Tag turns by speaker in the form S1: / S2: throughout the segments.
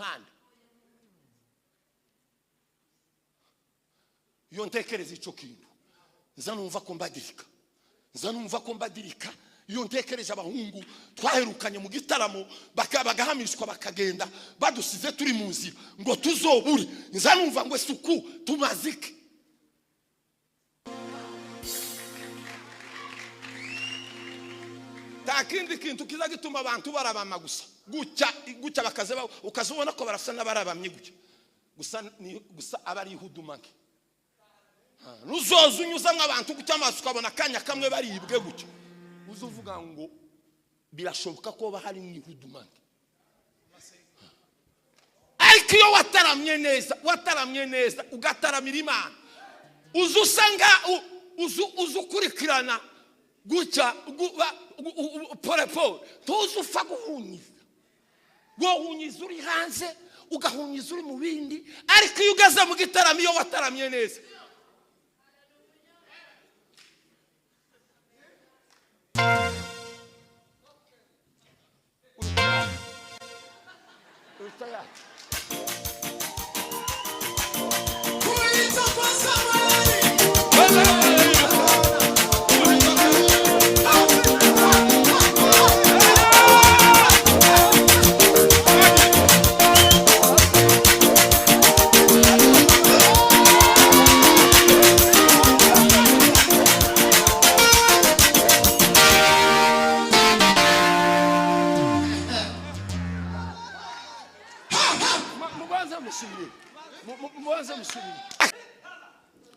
S1: ruhande. Iyo ntekereza ico kintu nza numva ko mbadirika iyo ntekereje abahungu twaherukanye mu gitaramo bagahamishwa bakagenda badusize turi mu nzira ngo tuzobure, nza numva ngo suku tumazike. Takindi kintu kiza gituma abantu barabama gusa gucya bakaze ukazubona ko barasa n'abarabamye gusa abari hudumake. Nuzoza unyuzamwe abantu gucya amaso ukabona kanya kamwe baribwe gucya uzuvuga ngo birashoboka ko bahari mwihudumake. Ariko iyo wataramye neza ugataramira Imana uzusanga uzukurikirana gucya pole tuzufa guhunyiza uri hanze ugahunyiza uri mu bindi. Ariko iyo ugaze mu gitaramo iyo wataramye neza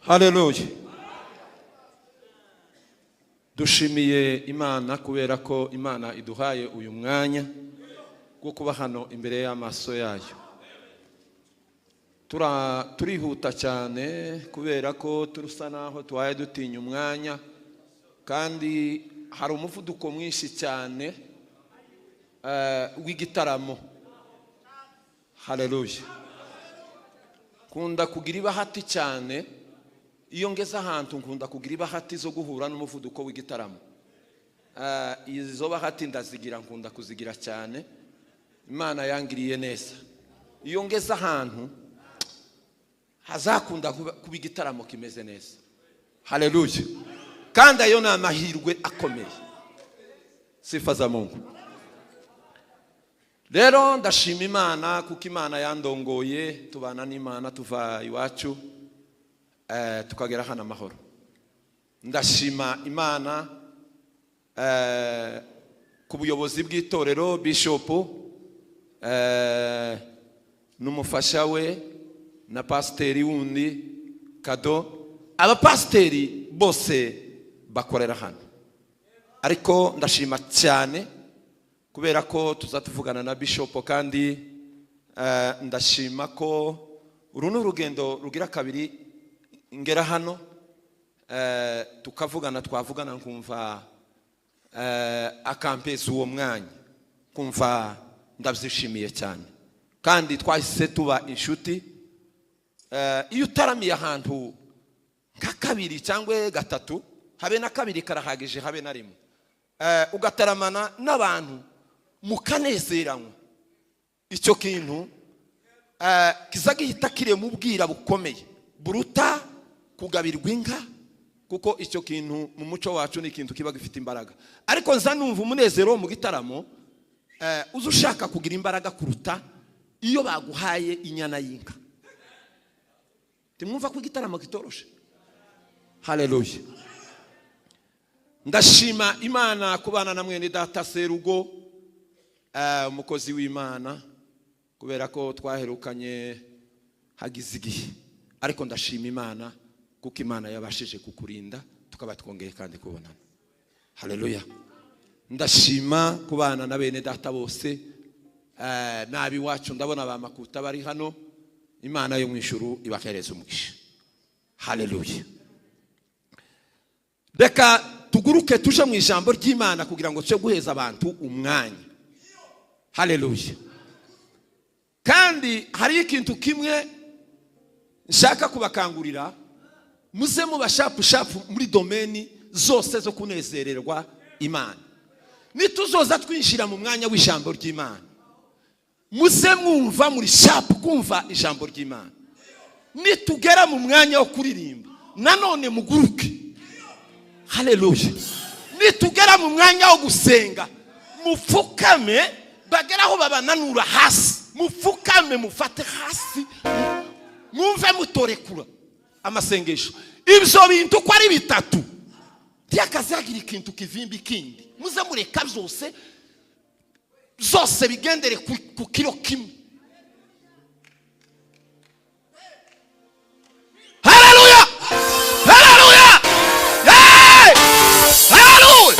S2: Haleluya. Dushimiye Imana kubera ko Imana iduhaye uyu mwanya wo kuba hano imbere y'amaso yayo. Turihuta cyane kubera ko turusa naho twaye dutinya umwanya kandi hari umuvuduko mwinshi cyane w'igitaramo. Haleluya. Kunda kugira ibahati cyane iyo ngeze ahantu nkunda kugira ibahati zo guhura n'umuvuduko w'igitaramo. Izo bahati ndazigira nkunda kuzigira cyane. Imana yangiriye neza. Iyo ngeze ahantu hazakunda kuba igitaramo kimeze neza. Haleluya. Kandi ayo ni amahirwe akomeye. Sifa za Mungu. Rero ndashima Imana kuko Imana yandongoye tubana n'Imana tuva iwacu tukagera hano amahoro. Ndashima Imana ku buyobozi bw'itorero Bishop n'umufasha we na pasiteri wundi Kado. Abapasiteri bose bakorera hano. Ariko ndashima cyane kubera ko tuzatuvugana na Bishop kandi ndashima ko uru n'urugendo rugira kabiri ngera hano twavugana nkumva akampeza uwo mwanya kumva ndabyishimiye cyane kandi twahise tuba inshuti. Iyo utaramiye ahantu nka kabiri cyangwa gatatu habe na kabiri karahagije habe na rimwe ugataramana n'abantu mukanezeranywa icyo kintu kizagihita kire mu bwira bukomeye buruta kugabirwa inka kuko icyo kintu mu muco wacu ni ikintu kiba gifite imbaraga. Ariko nza numva umunezero mu gitaramo uzushaka kugira imbaraga kuruta iyo baguhaye inyana y'inka. Timwumva ko igitaramo kitoroshe. Haleluya. Ndashima Imana kubana na mwene data Serugo umukozi w'Imana kubera ko twaherukanye hagize igihe. Ariko ndashima Imana kuko Imana yabashije kukurinda tukaba twongeye kandi kubonana. Haleluya. Ndashima kubana na bene data bose nabi wacu ndabona ba Makuta bari hano. Imana yo mwishuru ibakereza umugisha. Haleluya. Reka tuguruke tuje mu ijambo ry'Imana kugira ngo cyo guheza abantu umwanya. Haleluya. Kandi hari ikintu kimwe nshaka kubakangurira muze mu bashapu muri domeni zose zo kunezererwa Imana. Nituzoza twinshira mu mwanya w'ijambo ry'Imana muze mwumva muri sharp kumva ijambo ry'Imana. Nitugera mu mwanya wo kuririmba nanone muguruke. Haleluya. Nitugera mu mwanya wo gusenga mupfukame, bageraho babananura hasi mupfukame, mufate hasi, mwumve mutorekura amasengesho. Ibyo bintu ko ari bitatu byakazagira ikintu kivimbi kindi, muze mureka zose bigendere ku kiro kimwe. Haleluya, haleluya, haleluya.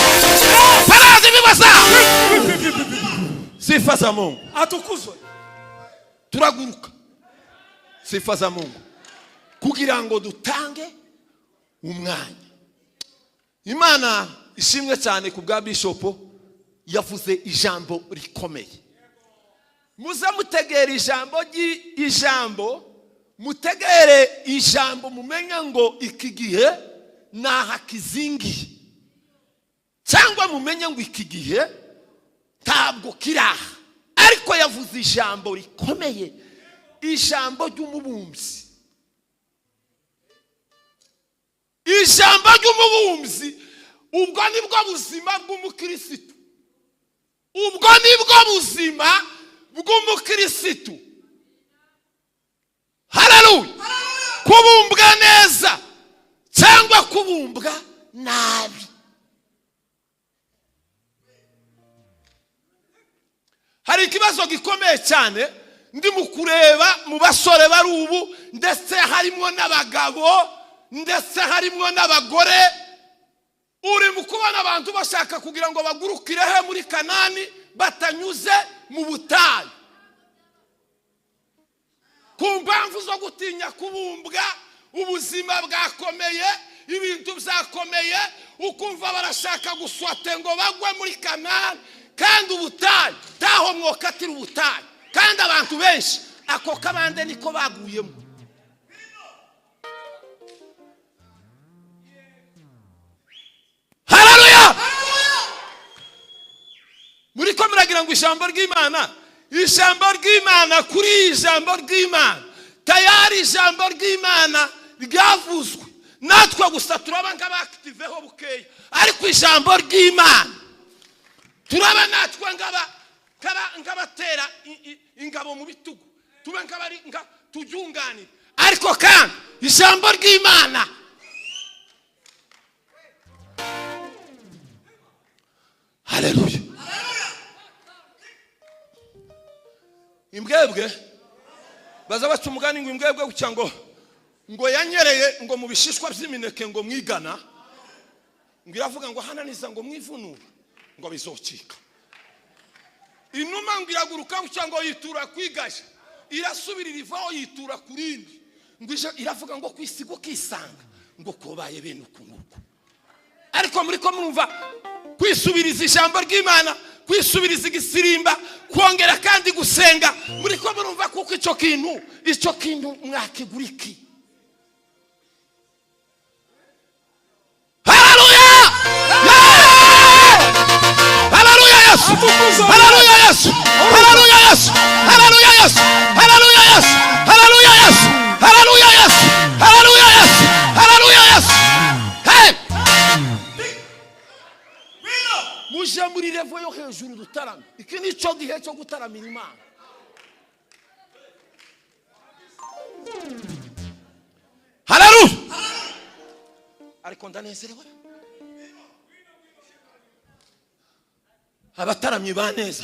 S2: Parazi bibasa, sifa za Mungu
S1: atukuzwe.
S2: Turaguruka, sifa za Mungu kugira ngo dutange umwanya. Imana ishimwe cyane ku bwa Bishop, yavuze ijambo rikomeye. Muze mutegere ijambo, mutegere ijambo, mumenye ngo iki gihe naha kizingiye, cyangwa mumenye ngo iki gihe ntabwo kiraha. Ariko yavuze ijambo rikomeye, ijambo ry'umubumbyi. Ijambo ry'umubumbyi, ubwo nibwo buzima bw'umukristo. Ubwo nibwo buzima bw'umukristo. Haleluya. Kubumbwa neza cyangwa kubumbwa nabi. Hari ikibazo gikomeye cyane ndi mu kureba mu basore bari ubu, ndetse harimo n'abagabo, ndetse harimo n'abagore. Uri mu kubona abantu bashaka kugira ngo bagurukire he muri Kanani batanyuze mu butayu, ku mpamvu zo gutinya kubumbwa. Ubuzima bwakomeye, ibintu byakomeye, ukumva barashaka guswate ngo bagwe muri Kanani, kandi ubutayu taho mwokatira ubutayu, kandi abantu benshi ako kabande niko baguyemo. Haleluya. Muri ko muragira ngo ijambo ry'Imana kuri ijambo ry'Imana tayari ijambo ry'Imana ryavuzwe, natwe gusa turaba nk'abakitiveho bukeya, ariko ijambo ry'Imana turaba natwe nk'abatera ingabo mu bitugu, tuba nk'abari tujunganira. Ariko kandi ijambo ry'Imana, haleluya. Imbwebwe baza baca umugani ngo imbwebwe gucya ngo yanyereye ngo mu bishishwa by'imineke ngo mwigana, ngo iravuga ngo hananiza ngo mwivunura ngo bizocika. Inuma ngo iraguruka gucya ngo yitura kwigasha, irasubira irivaho yitura kurindi, ngo iravuga ngo kwisigo kisanga ngo kobaye bene ukunguko. Ariko muri ko murumva kwisubiriza ijambo ry'Imana, kwisubiriza igisirimba, kongera kandi gusenga, muri ko murumva kuko icyo kintu mwakiguriki. Haleluya, haleluya Yesu, haleluya Yesu, haleluya Yesu, haleluya Yesu, haleluya Yesu, haleluya Yesu, haleluya Yesu, haleluya Yesu, haleluya Yesu. Muje muri revo yo hejuru dutarama. Iki ni cyo gihe cyo gutaramira Imana. Haleluya. Ariko ndanezerewe. Abataramyi baneza.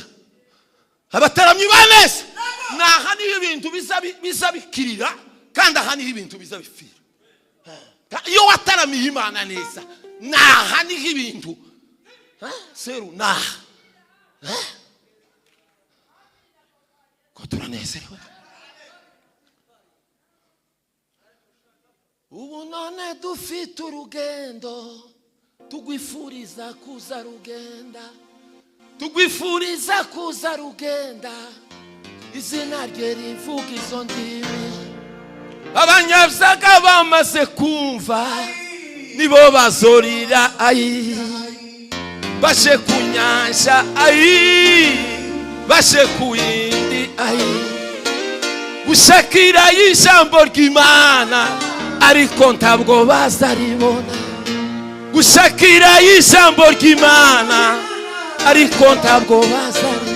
S2: Abataramyi baneza. Naha ni ibintu bizabikirira, kandi aha ni ibintu bizabifira. Iyo wataramiye Imana neza, naha ni ibintu seru naha. Ko turanezerewe. Ubu none dufite urugendo, tugwifuriza kuza rugenda, tugwifuriza kuza rugenda, izina rye rivuga izo ndimi. Abanyabyaga bamaze kumva nibo bazorira ayi, bashe kunyanja ayi, bashe kuyindi gushakira ijambo ry'Imana ariko ntabwo bazaribona, gushakira ijambo ry'Imana ariko ntabwo bazaribona.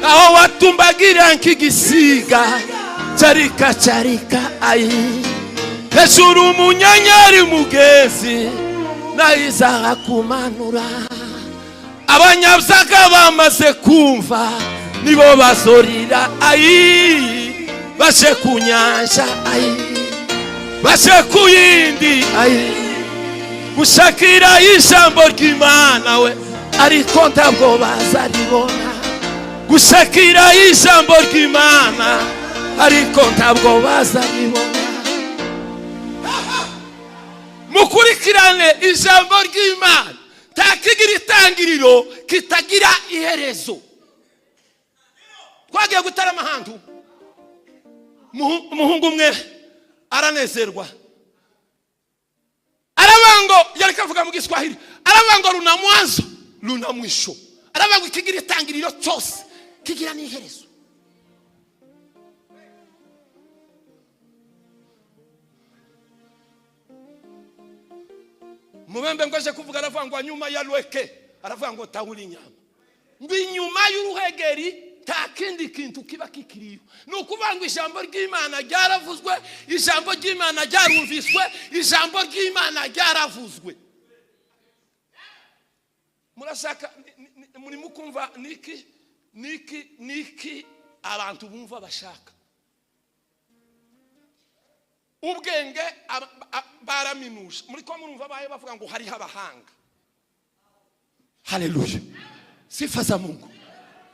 S2: Aho watumbagira nk'igisiga carika carika hejuru umunyanyari mugezi nayizaga kumanura. Abanyabyaga bamaze kumva nibo bazorira bashe kunyanja bashe kuyindi gushakira ijambo ry'Imana we ariko ntabwo bazaribona, gushakira ijambo ry'Imana ariko ntabwo bazaribona. Mukurikirane ijambo ry'Imana, takigira itangiriro kitagira iherezo. Twagiye gutarama ahantu, umuhungu umwe aranezerwa, arabango yari kavuga mu Giswahili, arabango runa mwanzo runa mwisho, arabango ikigira itangiriro cyose kigira n'iherezo. Mubembe ngo aje kuvuga aravuga ngo nyuma ya Lweke, aravuga ngo tawuri nyama, ngo inyuma y'uruhegeri ta kindi kintu kiba kikiriyo. Nukuvuga ngo ijambo ry'Imana ryaravuzwe, ijambo ry'Imana ryarumviswe, ijambo ry'Imana ryaravuzwe. Murashaka muri mukumva niki abantu bumva bashaka ubwenge baraminusha. Muri ko murumva baye bavuga ngo hari abahanga. Haleluya, sifa za Mungu.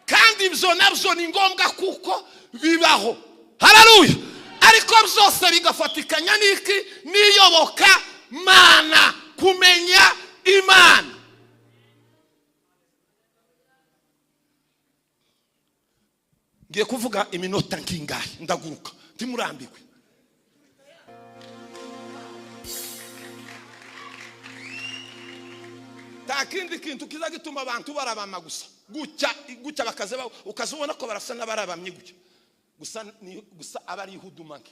S2: Kandi ibyo nabyo ni ngombwa kuko bibaho. Haleluya. Ariko byose bigafatikanya niki niyoboka Mana, kumenya Imana. Ngiye kuvuga iminota nkingahe ndaguruka timurambikwe. Takindi kintu kiza gituma abantu barabama gusa gucya bakaze ukazubona ko barasa n'abarabamye gusa abari hudumake.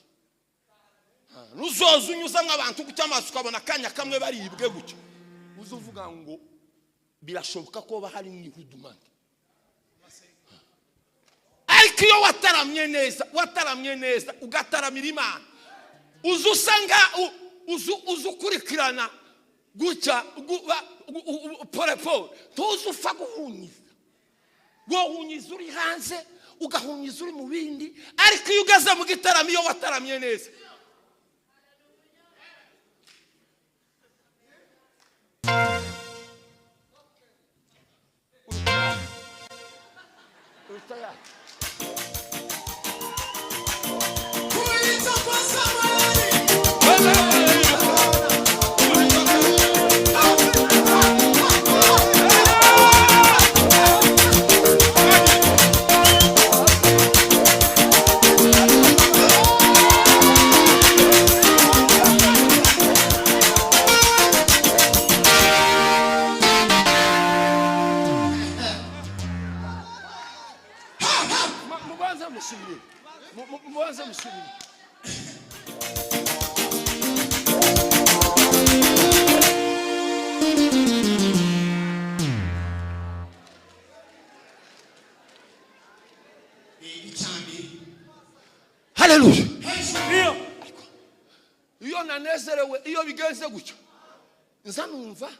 S2: Nuzoza unyuza nk'abantu gucya amaso ukabona kanya kamwe baribwe gucya, uzuvuga ngo birashoboka ko bahari n'ihudumake. Ariko iyo wataramye neza ugataramira Imana, uzusanga uzukurikirana gucya pole tuzufa guhunyiza, wohunyiza uri hanze ugahunyiza uri mu bindi. Ariko iyo ugaza mu gitaramo iyo wataramye neza, muanze msubiri. Haleluya. Iyo nanezerewe iyo bigenze gutyo, nzanumva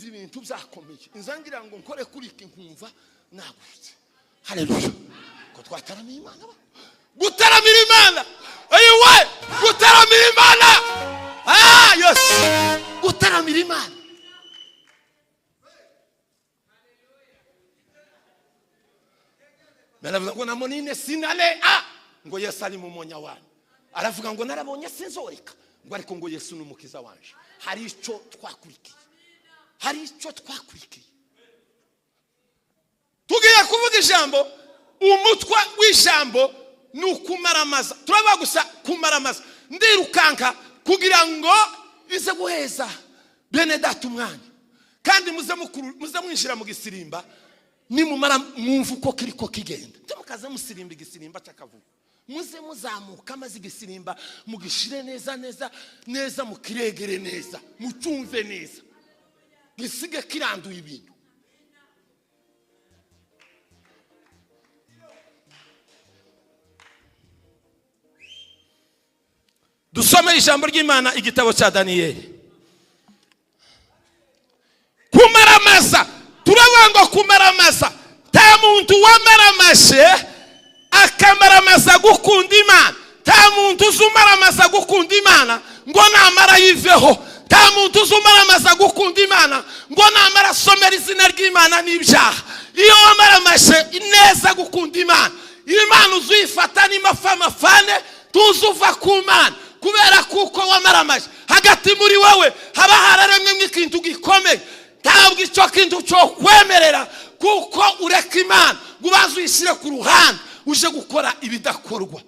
S2: ibintu byakomeye, nzangira ngo nkore kuri iki nkumva nagutse. Haleluya. Ko twataramira Imana, gutaramira Imana, ayiwe gutaramira Imana. Yes, gutaramira Imana. Baravuga ngo namonine sinale ngo Yesu ari mu monya wani. Aravuga ngo narabonye sinzoreka, ngo ariko ngo Yesu n'umukiza wanje. Hari icyo twakurikiye, tugiye kuvuga ijambo. Umutwa w'ijambo nukumaramaza, turaba gusa kumaramaza. Ndirukanka kugira ngo ize guheza bene data umwanya, kandi muze mwinjira mu gisirimba
S1: nimumara mwumva uko kiriko kigenda mukaza musirimba igisirimba cy'akavuga muze muzamuka maze igisirimba mugishire neza neza neza mukiregere neza mucyumve neza gisige kiranduye ibintu. Dusome ijambo ry'Imana igitabo cya Daniyeli. Kumaramaza, turabanga kumaramaza, ta muntu wamaramashe akamaramaza gukunda Imana, ta muntu uzumaramaza gukunda Imana ngo namara yiveho, ta muntu uzumaramaza gukunda Imana ngo namara somera izina ry'Imana n'ibyaha. Iyo wamaramashe neza gukunda Imana, Imana uzuyifata n'imafamafane tuzuva ku Mana kubera kuko wamaramaje hagati muri wowe haba hararemwe ikintu gikomeye. Ntabwo icyo kintu cyo kwemerera kuko ureka Imana gubanza uyishyire ku ruhande uje gukora ibidakorwa.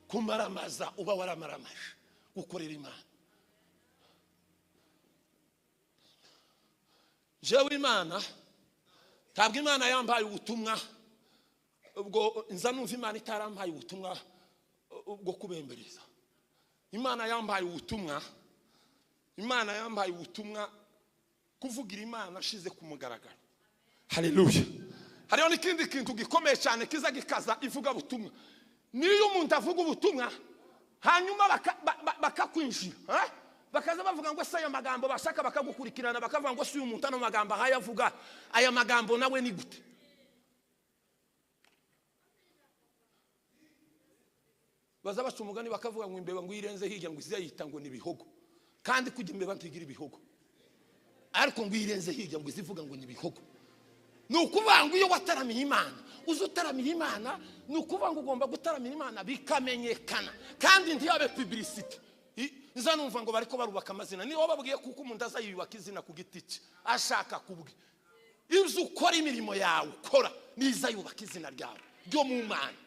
S1: Kumaramaza uba waramaramaje gukorera Imana. Jewe Imana ntabwo Imana yambaye ubutumwa ubwo nza numva Imana itarambaye ubutumwa bwo kubembereza. Imana yambaye ubutumwa, Imana yambaye ubutumwa kuvugira Imana ashize ku mugaragaro. Haleluya. Hariho n'ikindi kintu gikomeye cyane kiza gikaza ivuga butumwa. Niyo umuntu avuga ubutumwa hanyuma bakakwinjira, bakaza bavuga ngo se aya magambo bashaka bakagukurikirana bakavuga ngo si uyu muntu ano magambo ahayavuga aya magambo nawe ni gute. Baza baca umugani bakavuga ngo imbeba ngo irenze hirya ngo izayita ngo ni bihogo, kandi kujya imbeba ntigira ibihogo, ariko ngo irenze hirya ngo izivuga ngo ni bihogo. Ni ukuvuga ngo iyo wataramira Imana uzutaramira Imana, ni ukuvuga ngo ugomba gutaramira Imana bikamenyekana kandi ntiyabe publicity. Nza numva ngo bariko barubaka amazina, niho babwiye kuko umuntu azayubaka izina ku giti cye ashaka kubwe. Ibyo ukora imirimo yawe ukora niza yubaka izina ryawe ryo mu Mana.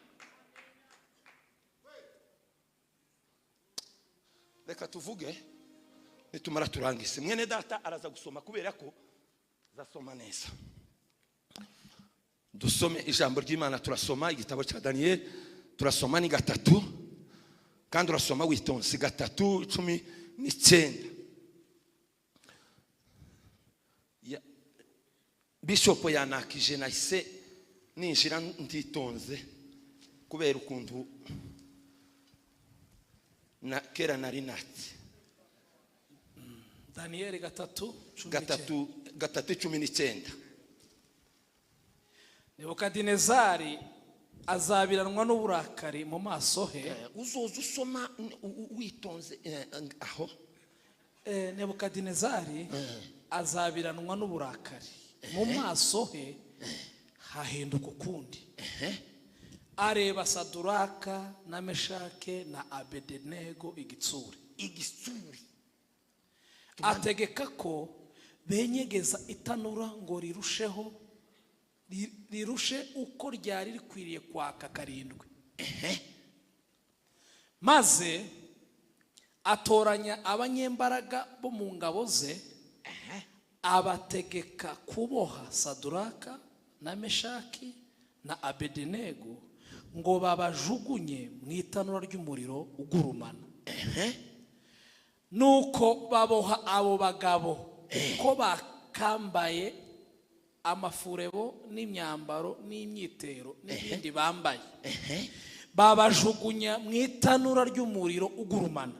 S1: Reka tuvuge nitumara turangise. Mwene data araza gusoma kubera ko zasoma neza. Dusome ijambo ry'Imana, turasoma igitabo cya Daniyeli, turasoma ni 3 kandi urasoma witonze 3:19. Bishop yanakije nahise ninjira nditonze kubera ukuntu na kera nari natsi.
S3: Daniyeli
S1: 3:19.
S3: Nebukadinezari azabiranwa n'uburakari mu maso he.
S1: Uzoza usoma witonze aho.
S3: Nebukadinezari azabiranwa n'uburakari mu maso he hahinduka ukundi. Areba Saduraka na Meshake na Abedenego igitsuri. Ategeka ko benyegeza itanura ngo rirushe uko ryari rikwiriye kwaka 7. Maze atoranya abanyembaraga bo mu ngabo ze, abategeka kuboha Saduraka na Meshaki na Abedenego ngo babajugunye mu itanura ry'umuriro ugurumana. Nuko baboha abo bagabo ko bakambaye amafurebo n'imyambaro n'imyitero n'ibindi bambaye, babajugunya mu itanura ry'umuriro ugurumana.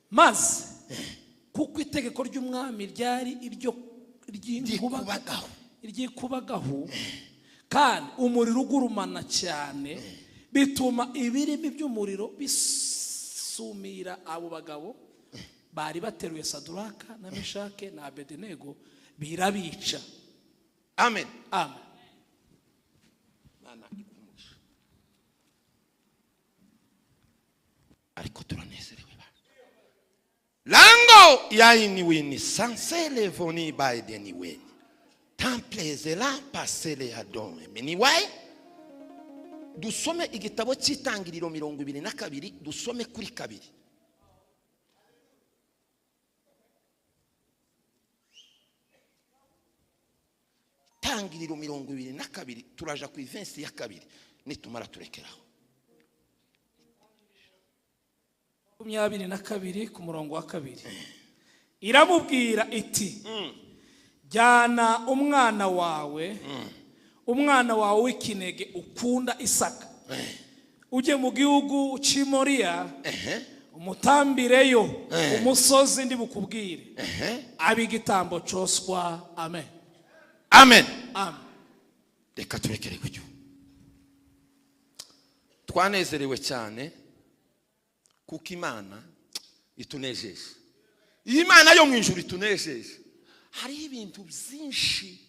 S3: Maze kuko itegeko ry'umwami ryari iryo ryikubagaho kandi umuriro ugurumana cyane, bituma ibirimi by'umuriro bisumira abo bagabo bari bateruye Saduraka na Meshake na Abedenego birabica.
S1: Amen.
S3: Amen.
S1: Ariko turanezerewe bana. Lango ya iniwini sansele voni baide niweni. Templeze la pasele adome. Meniwai? Dusome igitabo cy'Itangiriro 22, dusome kuri 2.
S2: Itangiriro 22 turaja ku ivensi ya kabiri nitumara turekeraho.
S3: 22 ku murongo wa 2 iramubwira iti jyana umwana wawe w'ikinege ukunda Isaka ujye mu gihugu cy'Imoriya umutambireyo umusozi ndi bukubwire abigitambo cyoswa. Amen.
S2: Amen.
S3: Amen.
S2: Reka turekere kujyo. Twanezerewe cyane kuko Imana itunejeje. Imana yo mu ijuru itunejeje. Hari ibintu byinshi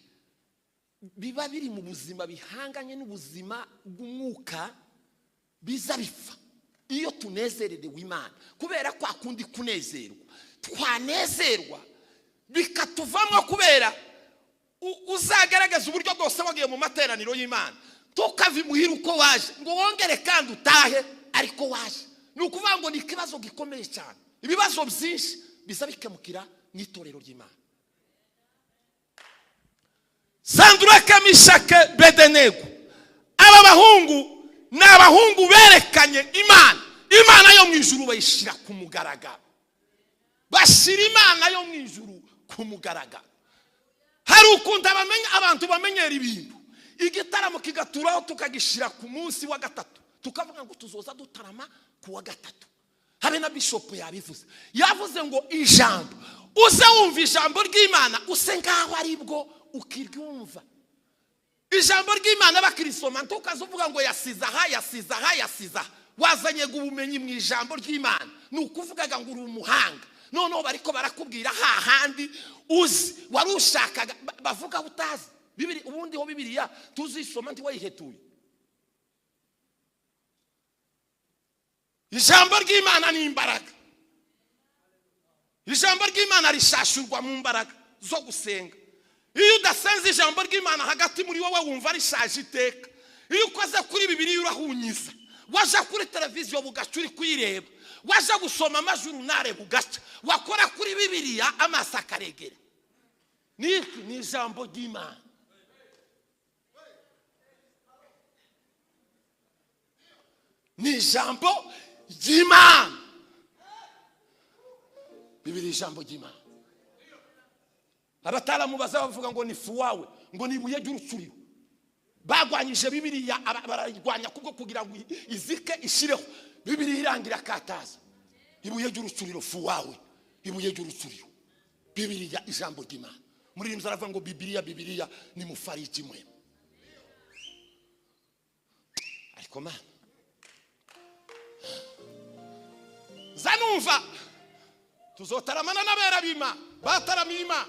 S2: biba biri mu buzima bihanganye n'ubuzima bw'umwuka biza bipfa iyo tunezerewe Imana, kubera kwa kundi kunezerwa twanezerwa bikatuvamo, kubera uzagaragaza uburyo bwose wagiye mu materaniro y'Imana tukavimuhira uko waje ngo wongere kandi utahe ariko waje. Ni ukuvuga ngo ni ikibazo gikomeye cyane. Ibibazo byinshi biza bikemukira mu itorero ry'Imana. Sandraka, Meshake, Abedenego, aba bahungu ni abahungu berekanye Imana yo mu ijuru bayishira ku mugaragaro. Bashira Imana yo mu ijuru ku mugaragaro. Hari ukunda abantu bamenyera ibintu, igitaramo kigaturaho tukagishira ku munsi wa gatatu, tukavuga ngo tuzoza dutarama ku wa gatatu. Habe na bishop yavuze ngo ijambo uze wumva ijambo ry'Imana use ngaho aribwo ukiryumva. Ijambo ry'Imana bakirisoma tukazuvuga ngo yasiza wazanye ubumenyi mu ijambo ry'Imana, ni ukuvugaga ngo uri umuhanga. Noneho bariko barakubwira hahandi uzi wari ushakaga bavuga utazi. Ubundi ho Bibiliya tuzisoma ndi wayihetuye. Ijambo ry'Imana ni imbaraga. Ijambo ry'Imana rishashurwa mu mbaraga zo gusenga. Iyo udasenze ijambo ry'Imana hagati muri wowe wumva rishaje iteka. Iyo ukoze kuri Bibiliya urahunyiza, waje kuri televiziyo bugaca uri kuyireba, waje gusoma amajuru nare bugaca, wakora kuri Bibiliya amaso akaregera. Ni ijambo ry'Imana. Ni ijambo ry'Imana. Bibiliya ijambo ry'Imana. Abataramu bazavuga ngo ni fuwawe, ngo ni ibuye ry'urutsuriro. Bagwanyije Bibiliya barayirwanya kubwo kugira ngo izike ishireho. Bibiliya irangira kataza. Ibuye ry'urutsuriro fuwawe, ibuye ry'urutsuriro. Bibiliya ijambo ry'Imana. Muri rimwe zaravuga ngo Bibiliya ni mufariji mwe. Ariko mana zanumva tuzotaramana n'abera b'Imana bataramiye Imana.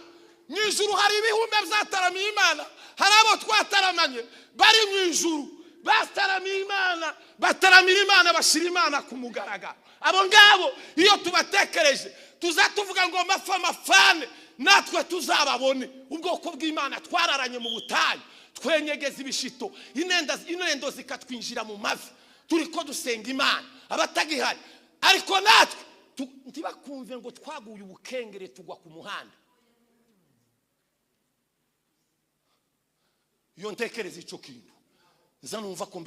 S2: Mw'ijuru hari ibihumbi byataramiye Imana, hari abo twataramanye bari mw'ijuru bataramiye Imana, bataramira Imana, bashira Imana ku mugaragaro. Abo ngabo iyo tubatekereje tuzatuvuga ngo mafane natwe tuzababone. Ubwoko bw'Imana twararanye mu butayu twenyegeza ibishito, inendo zikatwinjira mu mavi, turiko dusenga Imana abatagihari. Ariko natwe ntibakumve ngo twaguye ubukengere tugwa ku muhanda. Iyo ntekereza icyo kintu zanumva ko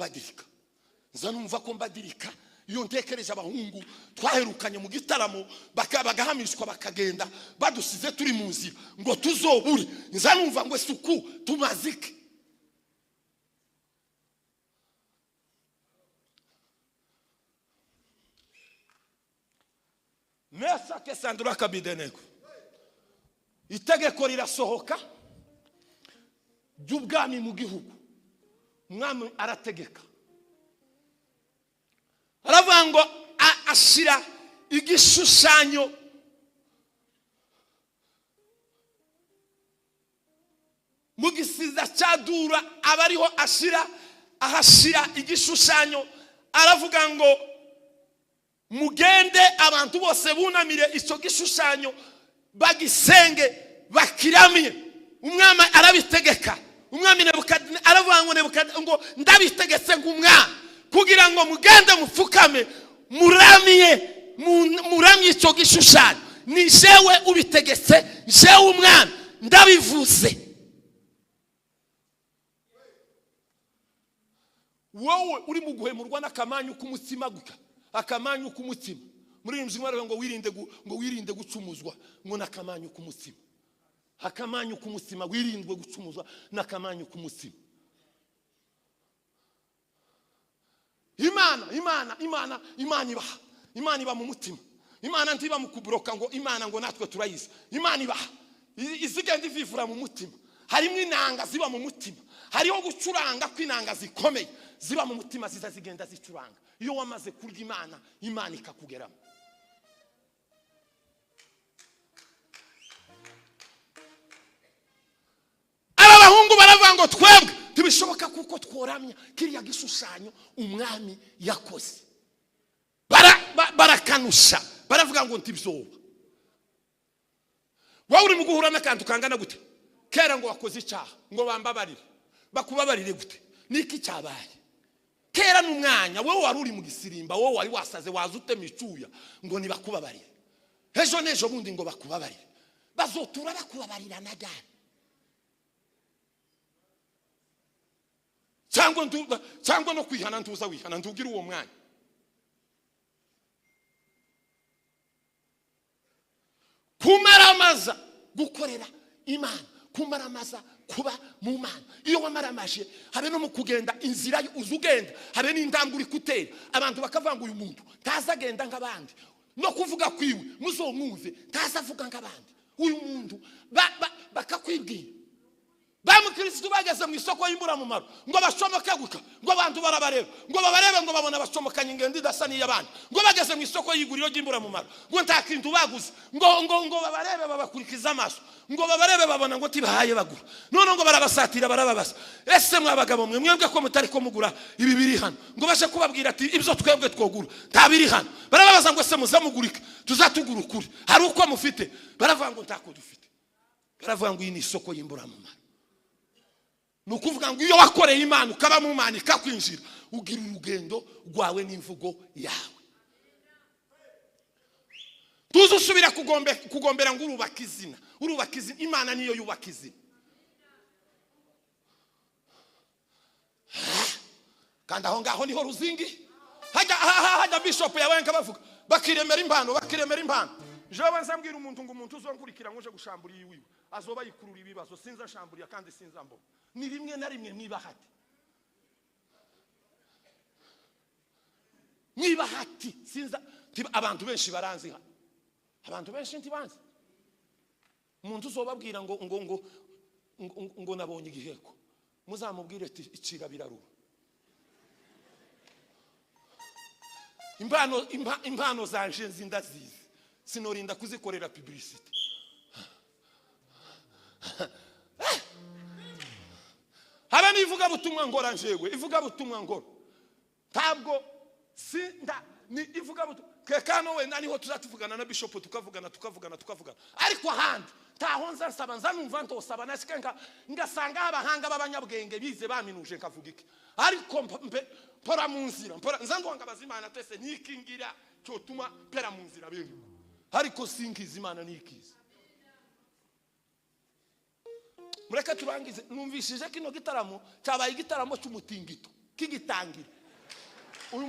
S2: mbadirika. Iyo ntekereje abahungu twaherukanye mu gitaramo bagahamishwa bakagenda badusize turi mu nzira ngo tuzobure, zanumva ngo suku tumazike. Meshake, Sandraka, Abedenego, itegeko rirasohoka ry'ubwami mu gihugu. Umwami arategeka, aravuga ngo ashira igishushanyo mu gisiza cya Dura, abariho ahashira igishushanyo. Aravuga ngo mugende abantu bose bunamire icyo gishushanyo bagisenge bakiramye. Umwami arabitegeka. Umwami aravuga ngo ndabitegetse ng'umwami kugira ngo mugende mupfukame muramye icyo gishushanyo. Ni jewe ubitegetse, jewe umwami ndabivuze.
S1: wowe uri mu guhemurwa n'akamanyu k'umutsima guka, akamanyu k'umutsima. Muri iyi nzima ngo wirinde gucumuzwa ngo n'akamanyu k'umutsima. Akamanyu k'umutsima, wirindwe gucumuzwa n'akamanyu k'umutsima. Imana iba mu mutima. Imana ntiba mu kubroka ngo Imana ngo natwe turayizi. Imana iba izigenda ivivura mu mutima. Harimo inanga ziba mu mutima. Hariho gucuranga kw'inanga zikomeye ziba mu mutima zigenda zicuranga. Iyo wamaze kurya Imana ikakugeramo. Abahungu baravuga ngo twebwe tibishoboka kuko tworamya kiriya gishushanyo umwami yakoze. Barakanusha, baravuga ngo ntibyoba. Wowe uri mu guhura n'akantu kangana gute? Kera ngo wakoze icyaha ngo bambabarire, bakubabarire gute? Niki cyabaye? Kera n'umwanya wowe wari uri mu gisirimba, wowe wari wasaze wazute micuya ngo nibakubabarire. Ejo nejo bundi ngo bakubabarire. Bazotura bakubabarira na gani? Cyangwa no kwihana ntuza wihana ntugira uwo mwanya. Kumaramaza gukorera Imana, kumaramaza kuba mu Mana. Iyo wamaramaje habe no mu kugenda inzira uzugenda, habe n'indamburi kutera abantu bakavanga uyu muntu tazagenda nk'abandi, no kuvuga kwiwe muzomwumve tazavuga nk'abandi. Uyu muntu bakakwibwira. Bamukristo bageze mu isoko y'imburamumaro ngo bashomoke guka, ngo abantu barabareba, ngo babarebe ngo babona bashomokanye ingendo idasani y'abandi, ngo bageze mu isoko y'iguriro ry'imburamumaro ngo ntakintu baguze, ngo babarebe babakurikiza amaso, ngo babarebe babona ngo tibahaye bagura, none ngo barabasatira barababaza. Ese mwabagabo mwebwe ko mutari ko mugura ibi biri hano, ngo bashe kubabwira ati ibyo twebwe twogura tabiri hano. Barababaza ngo se muzamugurika tuzatugura ukuri, hari uko mufite? Baravuga ngo ntako dufite. Baravuga ngo iyi ni isoko y'imburamumaro. Nukuvuga ngo iyo wakoreye Imana ukaba mu Mana ikakwinjira, ugira urugendo rwawe n'imvugo yawe. Tuzusubira kugombera ngo urubaka izina. Imana niyo yubaka izina. Kandi aho ngaho niho ruzingi. Hajya bishop yawenga bavuga bakiremera impano. Jewe nsambwira umuntu ngo umuntu uzonkurikira nguje gushambura yiwe azoba yikurura ibibazo, sinza shamburiya kandi sinza mbo. Ni rimwe na rimwe niba hati sinza abantu benshi baranzi. Abantu benshi ntibanzi. Umuntu uzobabwira ngo nabonye igiheko, muzamubwire ati icira birarura. Impano zanje nzindazizi sinorinda kuzikorera publicity. Habe nivuga butumwa ngora njewe, ivuga butumwa ngora. Tabwo sinda ni ivuga butumwa. Kekano we naniho tuzatuvugana na bishop tukavugana. Ariko ahandi tahonza nsaba nzanumva ntosaba nasikenga ngasanga abahanga b'abanyabwenge bize baminuje nkavuga iki. Ariko mpora mu nzira, nzandwanga bazimana twese nikingira cyotuma pera mu nzira bintu. Ariko singiza Imana nikiza. Mureka turangize, numvishije kino gitaramo cyabaye igitaramo cy'umutingito kigitangira. Uyu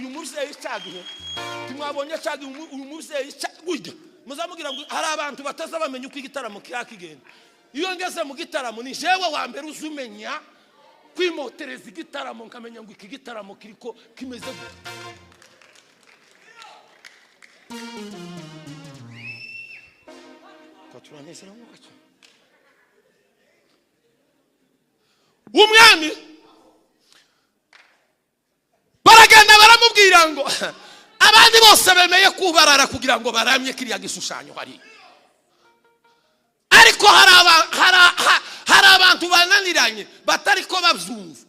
S1: muvyeyi cyagihe timwabonye cyagihe uyu muvyeyi gujya muzamugira ngo hari abantu bataza bamenye uko igitaramo kigenda. Iyo ngeze mu gitaramo ni jewe wa mbere uzumenya kwimotereza igitaramo nkamenya ngo iki gitaramo kiriko kimeze gute. Umwami baragenda baramubwira ngo abandi bose bemeye kubarara kugira ngo baramye kiriya gishushanyo hari. Ariko hari abantu bananiranye batari ko babyumva.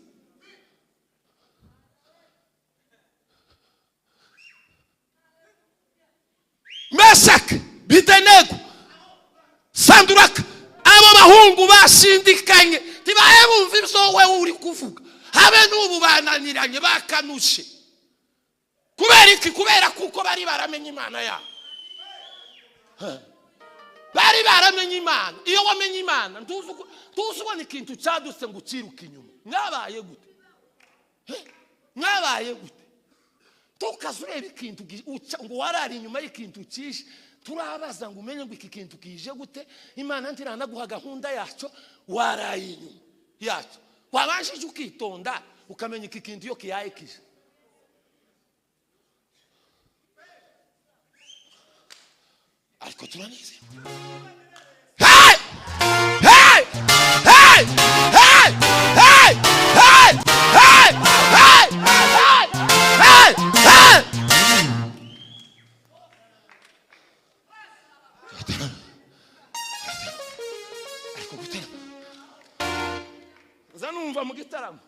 S1: Meshaki, Abedenego, Sanduraka, abo bahungu bashindikanye tibaye bumva ibyo wowe uri kuvuga. Habe n'ubu bananiranye bakanushe. Kubera kuko bari baramenye Imana yabo. Bari baramenye Imana. Iyo wamenye Imana ntuzubona ikintu cyadutse ngo uciruke inyuma. Mwabaye gute? mwabaye gute tukazureba ikintu ngo warari inyuma y'ikintu kije turabaza ngo umenye ngo iki kintu kije gute Imana ntiranaguha gahunda yacu waraye inyuma yacu wabashije ukitonda ukamenya iki kintu yo kiyaye kije ariko turanize hey hey hey hey hey hey hey hey hey hey ariko gutera zanumva mu gitaramo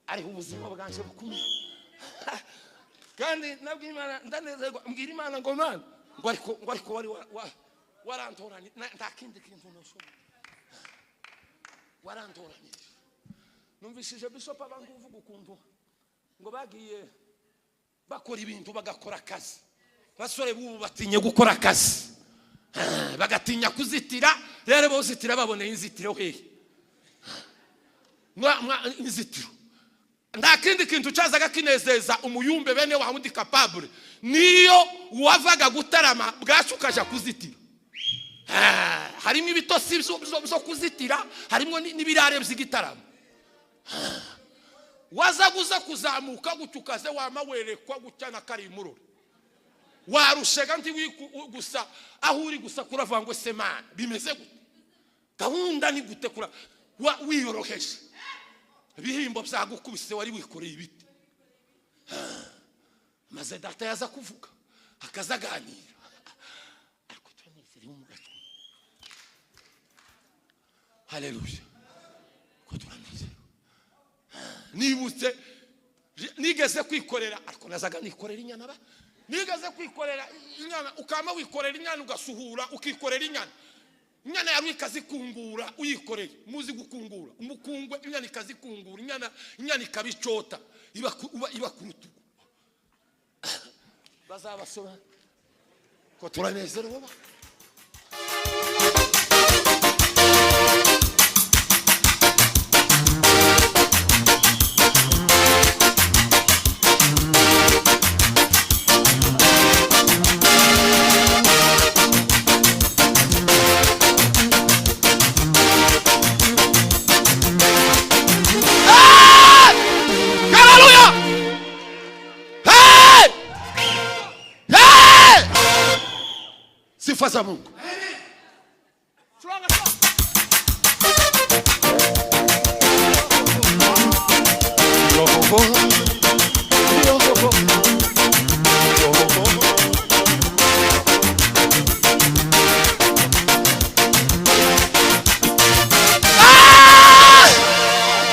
S1: ari ubuzima bwanje bukomeye kandi nabwo Imana ndanezerwa mbwira Imana ngo Mana ngo ariko wari warantoranye nta kindi kintu noshobora warantoranye numvishije bishop abantu uvuga ukuntu ngo bagiye bakora ibintu bagakora akazi basore bubu batinye gukora akazi bagatinya kuzitira rero bozitira baboneye inzitiro hehe inzitiro nta kindi kintu cyazaga kinezeza umuyumbe bene wa wundi capable niyo wavaga gutarama bwacu ukaja kuzitira harimo ibitosi byo kuzitira harimo n'ibirare by'igitaramo wazaguza kuzamuka gutukaze wamawerekwa gucyana kari muroro warushega ndi gusa aho uri gusa kuravangwe semana bimeze gute gahunda ni gute kura wiyoroheje ibihimbo byagukubise wari wikoreye ibiti maze data yaza kuvuga akazaganira ariko twanizera mu gato haleluya ko twanizera nibutse nigeze kwikorera ariko nazaga nikorera inyana ba nigeze kwikorera inyana ukama wikorera inyana ugasuhura ukikorera inyana yari ikazikungura uyikoreye muzi gukungura umukungwe inyana ikazikungura inyana ikabicota iba kurutu bazabasoma ko turanezerwa Faça Mungu.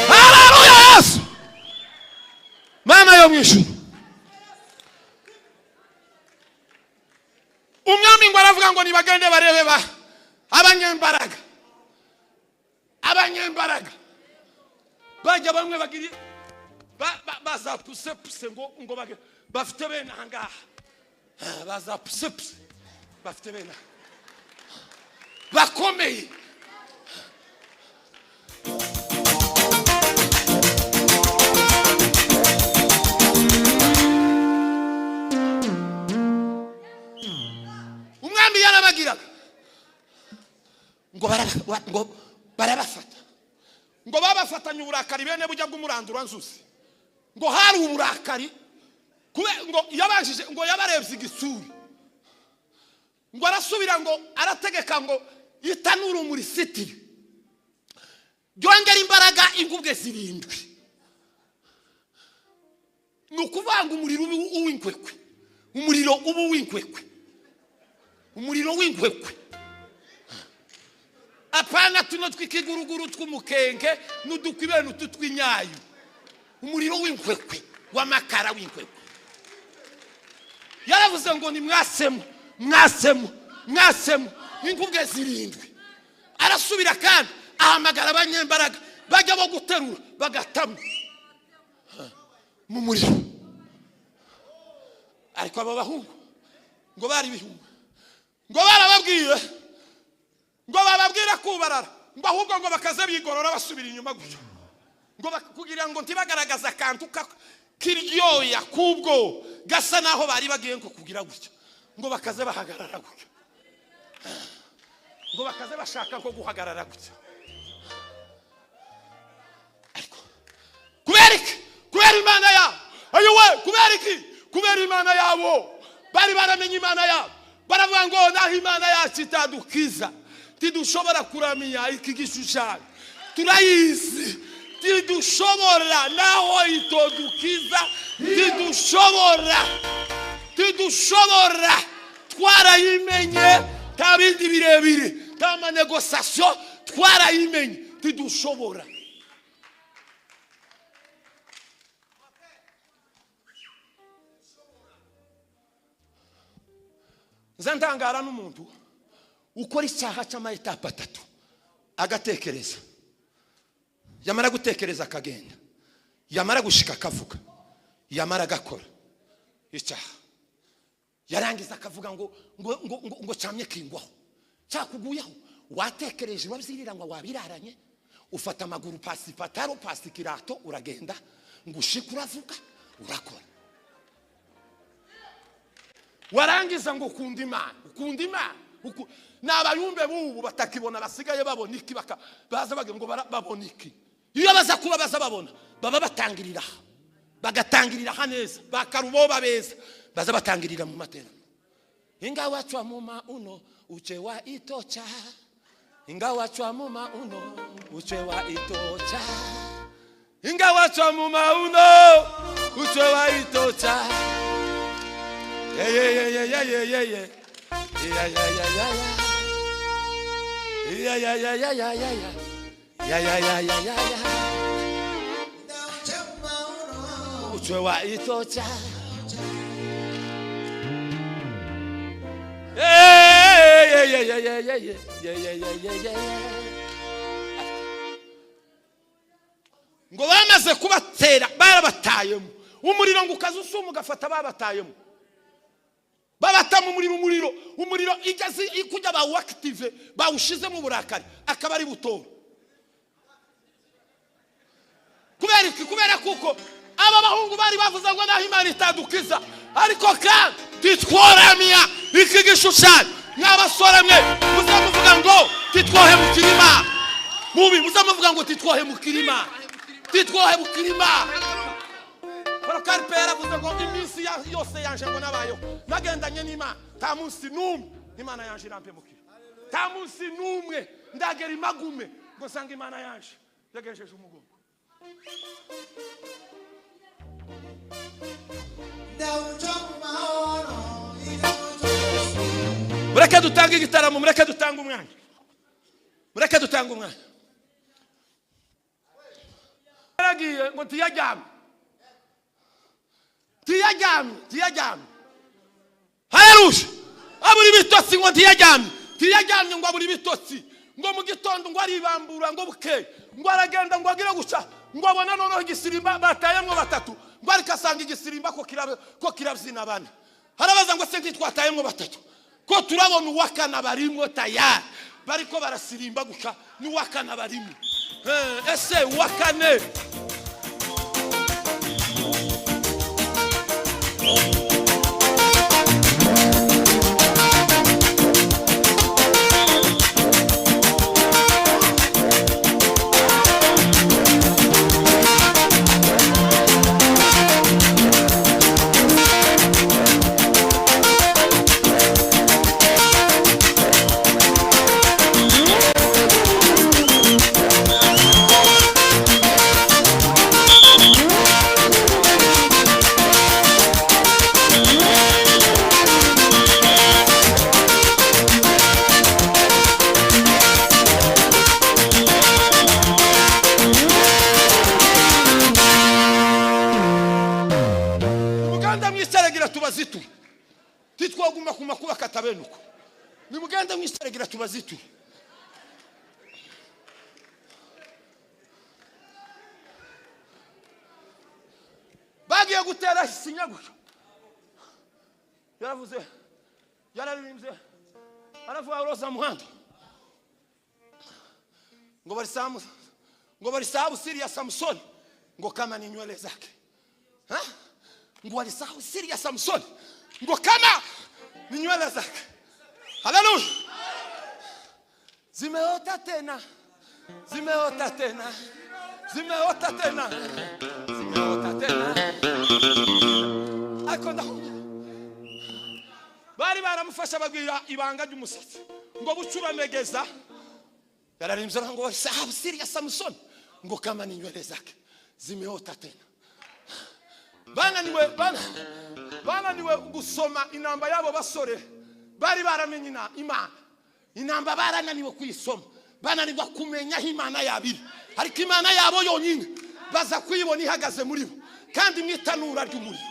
S1: Aleluia! Mama yo mwishu. Umwami ngo aravuga ngo nibagende barebe abanyembaraga bajya bamwe bagiri bazapuse ngo bafite bene ahangaha bazapuse bafite bene bakomeye yarabagiraga ngo barabafata ngo babafatanye uburakari bene bujya bw'umurandura nzuzi ngo hari uburakari ngo yabajije ngo yabarebye igisuri ngo arasubira ngo arategeka ngo itanura muri sitiri byongera imbaraga ingubwe zirindwi nukuvanga umuriro uw'inkwekwe umuriro ubu w'inkwekwe umuriro w'inkwekwe apana tuno twikiguruguru tw'umukenge n'udukwibenu tutwinyayo umuriro w'inkwekwe w'amakara w'inkwekwe yaravuze ngo ni mwasemu ingubwe zirindwi arasubira kandi ahamagara abanyembaraga bajya bo guterura bagatama mu muriro ariko aba bahungu ngo bari bihungu ngo barababwiye ngo bababwira kubarara ngo ahubwo ngo bakaze bigorora basubira inyuma gutyo ngo kugira ngo ntibagaragaza akantu kiryoya kubwo gasa naho bari bagiye ngo kugira gutya ngo bakaze bahagarara gutya ngo bakaze bashaka ko guhagarara gutya ariko kubera Imana yabo ayowe kubera Imana yabo bari baramenye Imana yabo baravuga ngo naho Imana yacu itadukiza tidushobora kuramya iki gishushanyo turayizi tidushobora naho itodukiza tidushobora twarayimenye nta bindi birebire nta manegosasyo twarayimenye tidushobora zandangara n'umuntu ukora icyaha cy'amayetape 3 agatekereza yamara gutekereza akagenda yamara gushika akavuga yamara gakora icyaha yarangiza akavuga ngo cyamye kingwaho cyakuguyeho watekereje wabyirira ngo wabiraranye ufata amaguru pasi pataro pasi kirato uragenda ngo ushike uravuga urakora warangiza ngo ukunda Imana n'abayumbe bubu batakibona basigaye babona iki baza bagira ngo babona iki iyo baza kuba baza babona baba bagatangirira neza bakarubo babeza baza batangirira mu matera ingawa chwa muma uno uchewa itocha ingawa chwa muma uno uchewa itocha ingawa chwa muma uno uchewa itocha uchewa itocha ngo bamaze kubatera barabatayemo umuriro ngo ukaza usuma ugafata babatayemo babata mu umuriro igeze ikujya ba active bawushize mu burakari akaba ari butora kubera kuko aba bahungu bari bavuze ngo naho Imana itadukiza ariko kandi titworamya iki gishushanyo n'abasore mwe muzamuvuga ngo titwohemukira Imana mubi muzamuvuga ngo titwohemukira Imana Parokari pera vuze ngo iminsi yose yanje ngo nabayo nagendanye n'Imana ta munsi numwe Imana yanje irampemukira ta munsi numwe ndagera imagume ngo sanga Imana yanje yagejeje umugongo mureke dutanga igitaramo mureke dutanga umwanya aragiye ngo tiyajyame haleluya aburi bitotsi ngo tiyajyamye ngo aburi bitotsi ngo mu gitondo ngo aribambura ngo buke ngo aragenda ngo agire guca ngo abona noneho igisirimba batayemwo 3 ngo arikasanga igisirimba ko kirabyina bane harabaza ngo se ntitwatayemwo 3 ko turabona uwakana barimwo tayari bariko barasirimba guca ni uwakana barimwo ese uwakane titwaguma ku makuba katabenuko nimugenda mwisteregira tubazitu bagiye gutera isinyagusho yaravuze yararimbye aravuga roza muhanda ngo bari samu Siriya Samson ngo kama ni nywele zake. Ngo walisahau siri ya Samsoni, ngo kama ni nywele zake. Haleluya. Zimeota tena, zimeota tena, zimeota tena, zimeota tena. Akonda bari baramufasha bagwira ibanga ry'umusatsi ngo bucura megeza. Yararimbye ngo walisahau siri ya Samsoni, ngo kama ni nywele zake zimeota tena. Bana niwe gusoma inamba yabo basore bari baramenye Imana. Inamba barananiwe kuyisoma, bananirwa kumenya Imana yabiri, ariko Imana yabo yonyine baza kuyibona ihagaze muri bo kandi mwitanura ry'umuriro.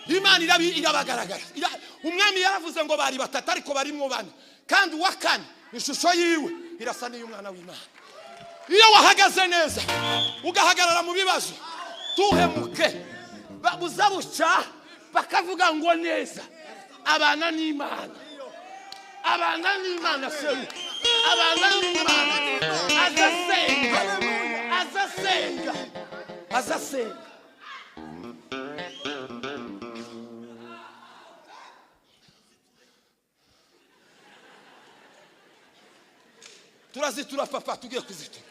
S1: Imana irabagaragara. Umwami yaravuze ngo bari batatu ariko barimwo bane, kandi wa kane ishusho yiwe irasa n'iy'umwana w'Imana. Iyo wahagaze neza ugahagarara mu bibazo tuhemuke, babuzabuca bakavuga ngo neza abana n'Imana, abana n'Imana seru, abana n'Imana azasenga, azasenga, azasenga. Turazitura papa tugiye kuzitura.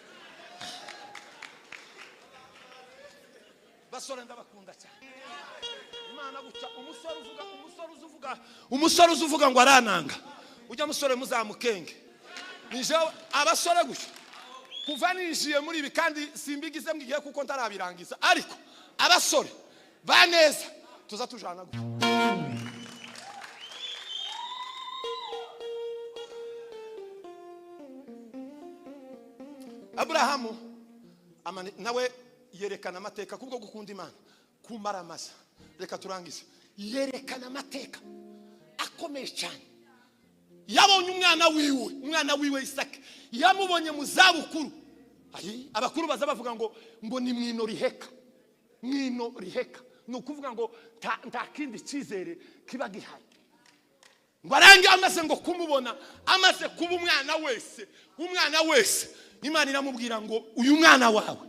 S1: Basore ndabakunda cyane. Imana guca umusore uzuvuga ngo arananga. Ujya musore muzamukenge. Nije abasore guca. Kuva ninjiye muri ibi kandi simbigize mwigiye kuko ntarabirangiza. Ariko abasore baneza tuzatujana guca. Abrahamu nawe yerekana amateka kubwo gukunda Imana kumara amasa. Reka turangize. Yerekana amateka akomeye cyane. Yabonye umwana wiwe Isaka, yamubonye mu zabukuru. Abakuru baza bavuga ngo ni mwino riheka, mwino riheka. Nukuvuga ngo nta kindi cyizere kiba gihari. Ngo arange amaze ngo kumubona, amaze kuba umwana wese Imana iramubwira ngo uyu mwana wawe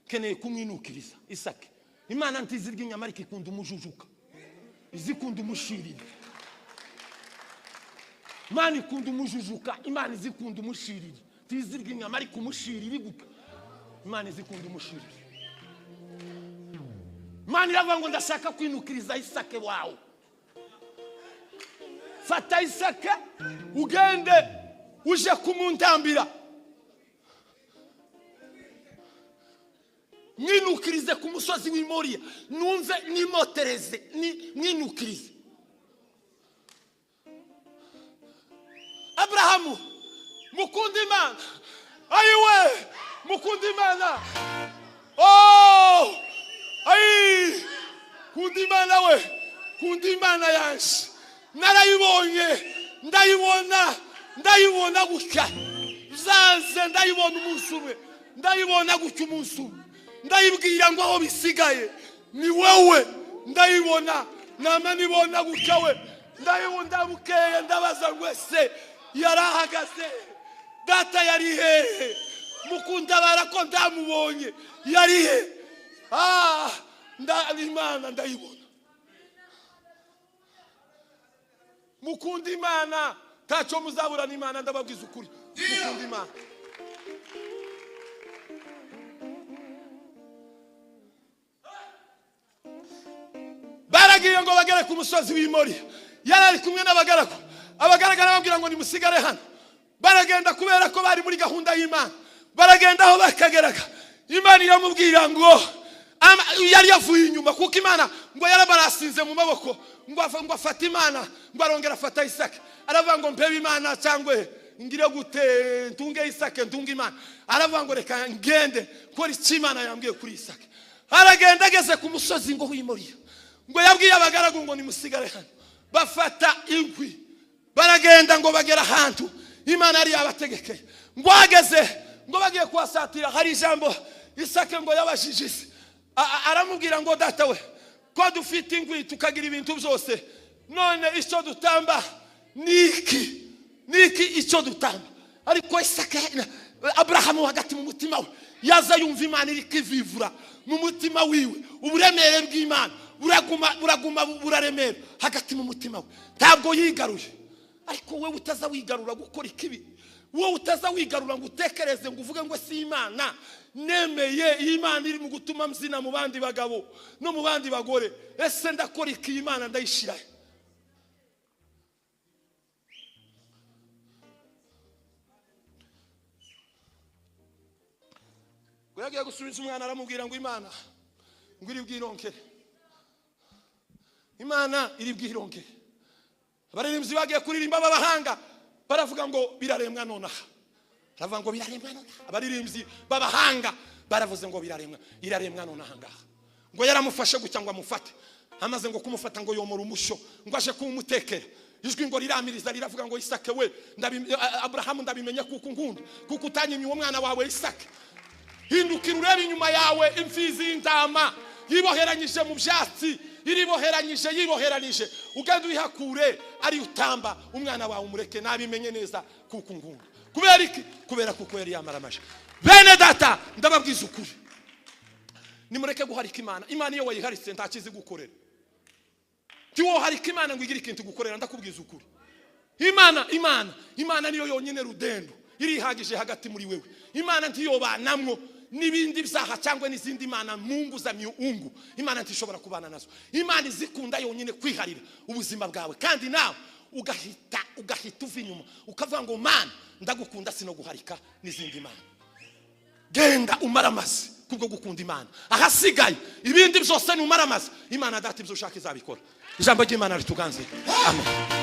S1: keneye kumwinukiriza Isaka. Imana ntizirya inyama ariko ikunda umujujuka, izikunda umushirira. Imana ikunda umujujuka, Imana izikunda umushirira. Ntizirya inyama ariko umushirira iguka. Imana izikunda umushirira. Imana iravuga ngo ndashaka kwinukiriza Isaka wawe. Fata Isaka ugende uje kumuntambira. Mwinukirize ku musozi w'Imoriya, numve nimotereze, mwinukirize. Abrahamu mukunda Imana, ayiwe mukunda Imana. Kunda Imana we, kunda Imana yanje. Narayibonye, ndayibona gutya. Zaze ndayibona umunsi umwe, ndayibona gutya umunsi umwe. Ndayibwira ngo aho bisigaye ni wewe, ndayibona nama nibona gutya we. Ndayibona bukeye ndabaza ngo ese yarahagaze data yari hehe, mukunda barako ndamubonye yari he. Imana ndayibona. Mukunda Imana, tacho muzabura n'Imana, ndababwiza ukuri. Mukunda Imana. Baragiye ngo bagere ku musozi w'Imoriya. Yarari kumwe n'abagaragu. Abagaragara babwira ngo nimusigare hano. Baragenda kubera ko bari muri gahunda y'Imana. Baragenda aho bakageraga. Imana iramubwira ngo yari yavuye inyuma kuko Imana ngo yarabarasinze mu maboko ngo afata Imana ngo arongera afata Isaka. Aravuga ngo mpebe Imana cyangwa ngire gute ntunge Isaka ntunge Imana. Aravuga ngo reka ngende ko iki Imana yambwiye kuri Isaka. Aragenda ageze ku musozi ngo w'Imoriya. Ngo yabwiye abagaragu ngo nimusigare hano. Bafata inkwi baragenda ngo bagera ahantu Imana yari yabategekeye. Ngo ageze ngo bagiye kuhasatira hari ijambo Isaka ngo yabashijise. Aramubwira ngo data we ko dufite inkwi tukagira ibintu byose, none icyo dutamba niki icyo dutamba. Ariko Isaka Abrahamu hagati mu mutima we yaza yumva imana iri kwivivura mu mutima wiwe, uburemere bw'imana buraguma buraremera hagati mu mutima we, ntabwo yigaruye. Ariko wowe utaza wigarura gukora ikibi, wowe utaza wigarura ngo utekereze ngo uvuge ngo si imana nemeye, imana iri mu gutuma mzina mu bandi bagabo no mu bandi bagore, ese ndakora iki imana ndayishira? Yagiye gusubiza umwana aramubwira ngo imana ngo iri bwironkere, imana iri bwironkere. Abaririmbyi bagiye kuririmba b'abahanga baravuga ngo biraremwa nonaha, baravuga ngo biraremwa nonaha. Abaririmbyi b'abahanga baravuze ngo iraremwa nonaha ngaha. Ngo yaramufashe gucya ngo amufate, amaze ngo kumufata ngo yomora umusho ngo aje kumutekera. Ijwi ngo riramiriza riravuga ngo Isake we, Abrahamu ndabimenya kuko nkunda, kuko utanyimye uwo mwana wawe Isake. Hindukira urebe inyuma yawe imfizi y'intama yiboheranyije mu byatsi, yiboheranije ugenda uyihakure ari utamba umwana wawe umureke, nabimenye neza kuko nkunda. Kubera iki? Kubera kuko yari yamaramaje. Bene data ndababwiza ukuri, nimureke guharika imana. Imana iyo wayiharitse ntakizi gukorera. Tiwo harika imana ngo igire ikintu gukorera, ndakubwiza ukuri. Imana niyo yonyine rudendo irihagije hagati muri wewe. Imana ntiyobanamwo n'ibindi byaha cyangwa n'izindi mana mungu za miungu. Imana ntishobora kubana nazo. Imana izikunda yonyine kwiharira ubuzima bwawe, kandi nawe ugahita uva inyuma ukavuga ngo mana ndagukunda sino guharika n'izindi mana. Genda umaramaze kubwo gukunda Imana, ahasigaye ibindi byose ni umaramaze. Imana data ibyo ushaka izabikora. Ijambo ry'Imana rituganze. Amen.